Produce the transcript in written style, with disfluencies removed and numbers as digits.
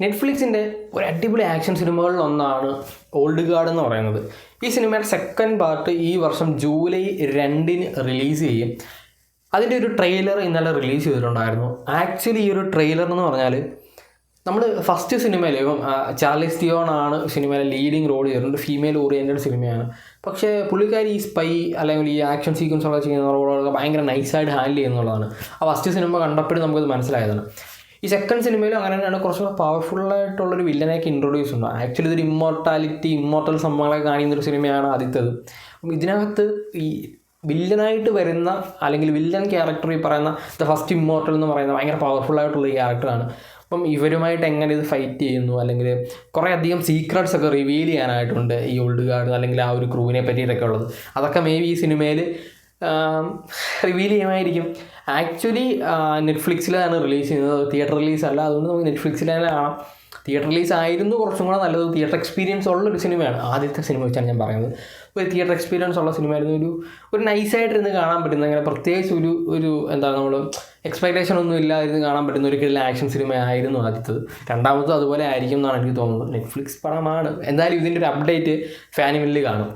നെറ്റ്ഫ്ലിക്സിൻ്റെ ഒരു അടിപൊളി action സിനിമകളിലൊന്നാണ് old guard എന്ന് പറയുന്നത്. ഈ സിനിമയുടെ സെക്കൻഡ് പാർട്ട് ഈ വർഷം ജൂലൈ 2-ന് റിലീസ് ചെയ്യും. അതിൻ്റെ ഒരു ട്രെയിലർ ഇന്നലെ റിലീസ് ചെയ്തിട്ടുണ്ടായിരുന്നു. ആക്ച്വലി ഈ ഒരു ട്രെയിലർ എന്ന് പറഞ്ഞാൽ നമ്മൾ ഫസ്റ്റ് സിനിമയിൽ ഇപ്പം ചാർലിസ് തിയോൺ ആണ് സിനിമയിലെ ലീഡിങ് റോൾ ചെയ്തിട്ടുണ്ട്. ഫീമെയിൽ ഓറിയൻറ്റഡ് സിനിമയാണ്. പക്ഷേ പുള്ളിക്കാരി ഈ സ്പൈ അല്ലെങ്കിൽ ഈ ആക്ഷൻ സീക്വൻസൊക്കെ ചെയ്യുന്ന റോളൊക്കെ ഭയങ്കര നൈസായിട്ട് ഹാൻഡിൽ ചെയ്യുന്നുള്ളതാണ്. ആ ഫസ്റ്റ് സിനിമ കണ്ടപ്പോഴും നമുക്കത് മനസ്സിലായതാണ്. ഈ സെക്കൻഡ് സിനിമയിലും അങ്ങനെ തന്നെയാണ്. കുറച്ചുകൂടെ പവർഫുള്ളായിട്ടുള്ളൊരു വില്ലനെയൊക്കെ ഇൻട്രൊഡ്യൂസ് ഉണ്ട്. ആക്ച്വലി ഇതൊരു ഇമ്മോർട്ടൽ സംഭവങ്ങളൊക്കെ കാണിക്കുന്നൊരു സിനിമയാണ് ആദ്യത്തേത്. അപ്പം ഇതിനകത്ത് ഈ വില്ലനായിട്ട് വരുന്ന അല്ലെങ്കിൽ വില്ലൻ ക്യാരക്ടർ ഈ പറയുന്ന ദ ഫസ്റ്റ് ഇമ്മോർട്ടൽ എന്ന് പറയുന്ന ഭയങ്കര പവർഫുള്ളായിട്ടുള്ള ഈ ക്യാരക്ടറാണ്. അപ്പം ഇവരുമായിട്ട് എങ്ങനെ ഇത് ഫൈറ്റ് ചെയ്യുന്നു, അല്ലെങ്കിൽ കുറേ അധികം സീക്രട്സ് ഒക്കെ റിവീൽ ചെയ്യാനായിട്ടുണ്ട് ഈ ഓൾഡ് ഗാർഡ് അല്ലെങ്കിൽ ആ ഒരു ക്രൂവിനെ പറ്റിയിട്ടൊക്കെ ഉള്ളത്. അതൊക്കെ മേ ബി ഈ സിനിമയിൽ റിവീൽ ചെയ്യുമായിരിക്കും. ആക്ച്വലി നെറ്റ്ഫ്ലിക്സിലാണ് റിലീസ് ചെയ്യുന്നത്, തിയേറ്റർ റിലീസ് അല്ല. അതുകൊണ്ട് നമുക്ക് നെറ്റ്ഫ്ലിക്സിൽ തന്നെ കാണാം. തിയേറ്റർ റിലീസ് ആയിരുന്നു കുറച്ചും കൂടെ നല്ലത്. തിയേറ്റർ എക്സ്പീരിയൻസ് ഉള്ളൊരു സിനിമയാണ്. ആദ്യത്തെ സിനിമ വെച്ചാണ് ഞാൻ പറയുന്നത്. ഒരു തിയേറ്റർ എക്സ്പീരിയൻസ് ഉള്ള സിനിമയായിരുന്നു. ഒരു നൈസായിട്ടിരുന്ന് കാണാൻ പറ്റുന്ന, അങ്ങനെ പ്രത്യേകിച്ച് ഒരു എന്താണ് നമ്മൾ എക്സ്പെക്റ്റേഷൻ ഒന്നും ഇല്ലാതിരുന്ന് കാണാൻ പറ്റുന്ന ഒരു കിടിലൻ ആക്ഷൻ സിനിമയായിരുന്നു ആദ്യത്തത്. രണ്ടാമത്തും അതുപോലെ ആയിരിക്കും എന്നാണ് എനിക്ക് തോന്നുന്നത്. നെറ്റ്ഫ്ലിക്സ് പടമാണ്. എന്തായാലും ഇതിൻ്റെ ഒരു അപ്ഡേറ്റ് ഫാനിമില്ലിൽ കാണും.